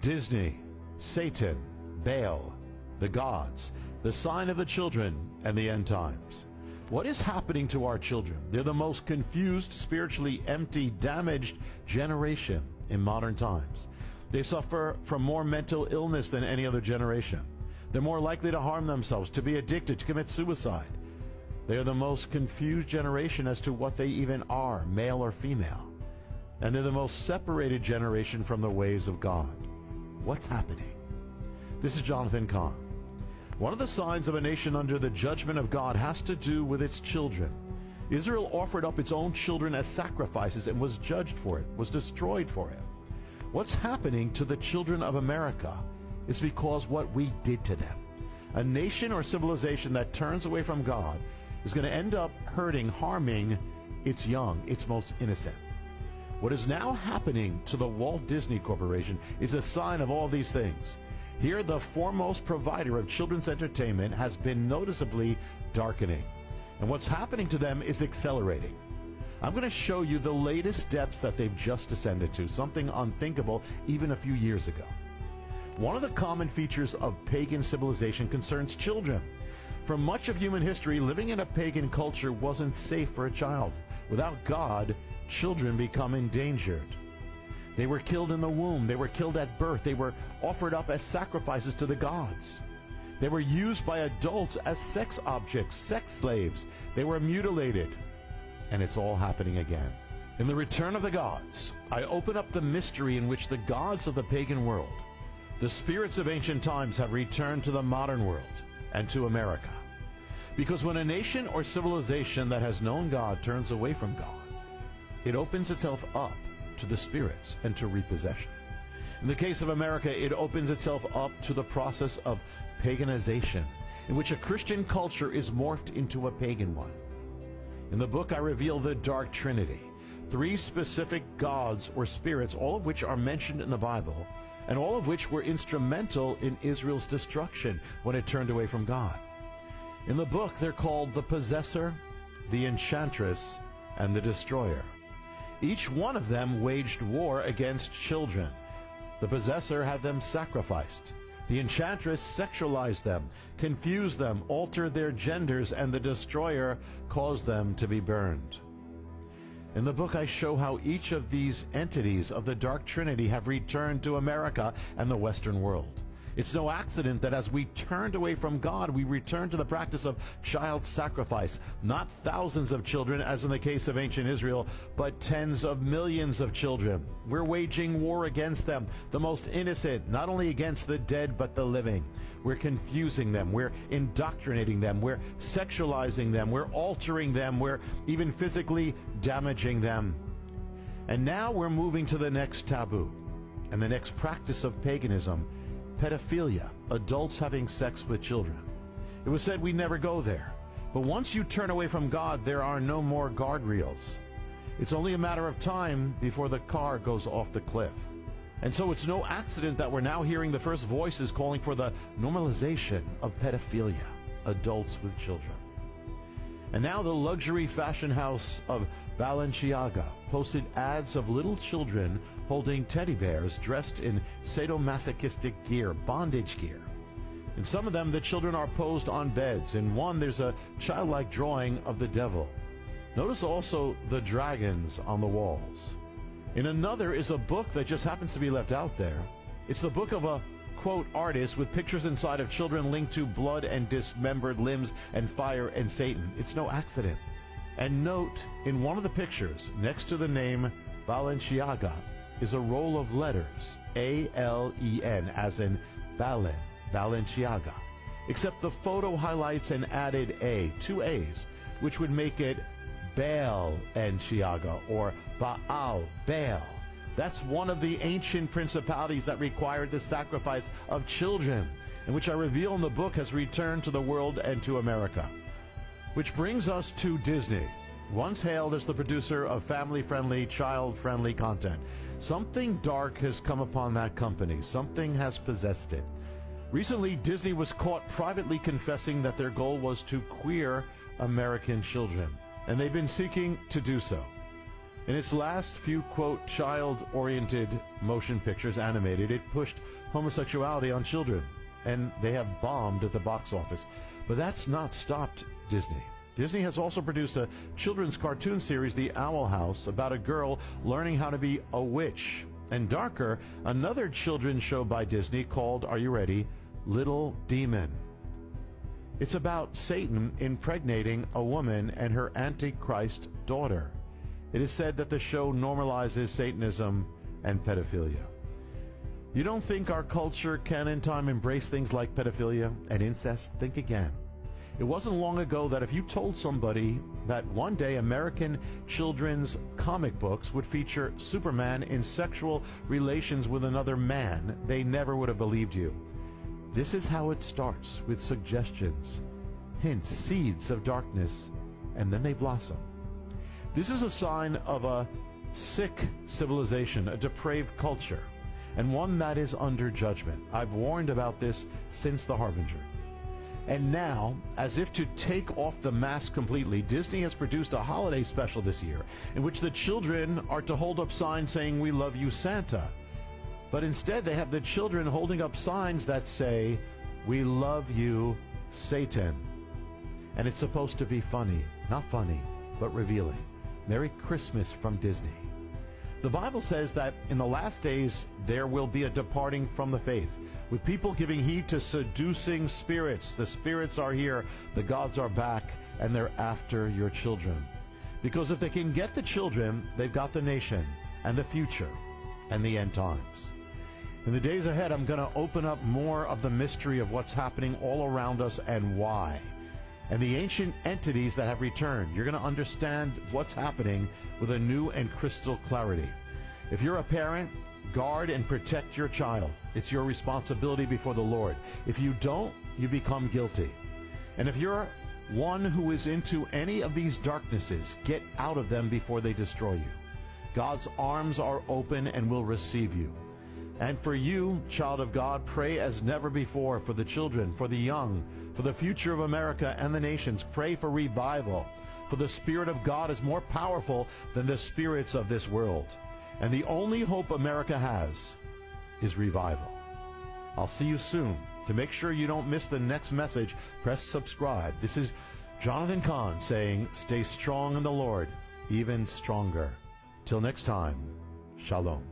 Disney, Satan, Baal, the gods, the sign of the children, and the end times. What is happening to our children? They're the most confused, spiritually empty, damaged generation in modern times. They suffer from more mental illness than any other generation. They're more likely to harm themselves, to be addicted, to commit suicide. They are the most confused generation as to what they even are, male or female. And they're the most separated generation from the ways of God. What's happening? This is Jonathan Cahn. One of the signs of a nation under the judgment of God has to do with its children. Israel offered up its own children as sacrifices and was judged for it, was destroyed for it. What's happening to the children of America is because what we did to them. A nation or civilization that turns away from God is going to end up hurting, harming its young, its most innocent. What is now happening to the Walt Disney Corporation is a sign of all these things. Here, the foremost provider of children's entertainment has been noticeably darkening. And what's happening to them is accelerating. I'm going to show you the latest depths that they've just descended to, something unthinkable even a few years ago. One of the common features of pagan civilization concerns children. For much of human history, living in a pagan culture wasn't safe for a child. Without God, children become endangered. They were killed in the womb. They were killed at birth. They were offered up as sacrifices to the gods. They were used by adults as sex objects, sex slaves. They were mutilated. And it's all happening again. In the return of the gods, I open up the mystery in which the gods of the pagan world, the spirits of ancient times, have returned to the modern world and to America. Because when a nation or civilization that has known God turns away from God, it opens itself up to the spirits and to repossession. In the case of America, it opens itself up to the process of paganization, in which a Christian culture is morphed into a pagan one. In the book, I reveal the Dark Trinity, 3 specific gods or spirits, all of which are mentioned in the Bible, and all of which were instrumental in Israel's destruction when it turned away from God. In the book, they're called the Possessor, the Enchantress, and the Destroyer. Each one of them waged war against children. The Possessor had them sacrificed. The Enchantress sexualized them, confused them, altered their genders, and the Destroyer caused them to be burned. In the book, I show how each of these entities of the Dark Trinity have returned to America and the Western world. It's no accident that as we turned away from God, we returned to the practice of child sacrifice. Not thousands of children, as in the case of ancient Israel, but tens of millions of children. We're waging war against them, the most innocent, not only against the dead, but the living. We're confusing them. We're indoctrinating them. We're sexualizing them. We're altering them. We're even physically damaging them. And now we're moving to the next taboo and the next practice of paganism: pedophilia, adults having sex with children. It was said we never go there. But once you turn away from God, there are no more guardrails. It's only a matter of time before the car goes off the cliff. And so it's no accident that we're now hearing the first voices calling for the normalization of pedophilia, adults with children. And now the luxury fashion house of Balenciaga posted ads of little children holding teddy bears dressed in sadomasochistic gear, bondage gear. In some of them, the children are posed on beds. In one, there's a childlike drawing of the devil. Notice also the dragons on the walls. In another is a book that just happens to be left out there. It's the book of a quote artist with pictures inside of children linked to blood and dismembered limbs and fire and Satan. It's no accident. And note, in one of the pictures, next to the name Balenciaga, is a roll of letters, A-L-E-N, as in Balen, Balenciaga. Except the photo highlights an added A, 2 A's, which would make it Baal-Enciaga, or Baal, Baal. That's one of the ancient principalities that required the sacrifice of children, and which I reveal in the book has returned to the world and to America. Which brings us to Disney, once hailed as the producer of family-friendly, child-friendly content. Something dark has come upon that company. Something has possessed it. Recently, Disney was caught privately confessing that their goal was to queer American children, and they've been seeking to do so. In its last few, quote, child-oriented motion pictures animated. It pushed homosexuality on children, and they have bombed at the box office. But that's not stopped Disney. Disney has also produced a children's cartoon series, The Owl House, about a girl learning how to be a witch. And darker, another children's show by Disney called, are you ready, Little Demon. It's about Satan impregnating a woman and her Antichrist daughter. It is said that the show normalizes Satanism and pedophilia. You don't think our culture can in time embrace things like pedophilia and incest? Think again. It wasn't long ago that if you told somebody that one day American children's comic books would feature Superman in sexual relations with another man, they never would have believed you. This is how it starts, with suggestions, hints, seeds of darkness, and then they blossom. This is a sign of a sick civilization, a depraved culture, and one that is under judgment. I've warned about this since The Harbinger. And now, as if to take off the mask completely, Disney has produced a holiday special this year in which the children are to hold up signs saying, "We love you, Santa." But instead, they have the children holding up signs that say, "We love you, Satan." And it's supposed to be funny. Not funny, but revealing. Merry Christmas from Disney. The Bible says that in the last days there will be a departing from the faith, with people giving heed to seducing spirits. The spirits are here, the gods are back, and they're after your children. Because if they can get the children, they've got the nation, and the future, and the end times. In the days ahead, I'm going to open up more of the mystery of what's happening all around us and why. And the ancient entities that have returned. You're going to understand what's happening with a new and crystal clarity. If you're a parent, guard and protect your child. It's your responsibility before the Lord. If you don't, you become guilty. And if you're one who is into any of these darknesses, get out of them before they destroy you. God's arms are open and will receive you. And for you, child of God, pray as never before for the children, for the young, for the future of America and the nations. Pray for revival, for the Spirit of God is more powerful than the spirits of this world. And the only hope America has is revival. I'll see you soon. To make sure you don't miss the next message, press subscribe. This is Jonathan Cahn saying, stay strong in the Lord, even stronger. Till next time, shalom.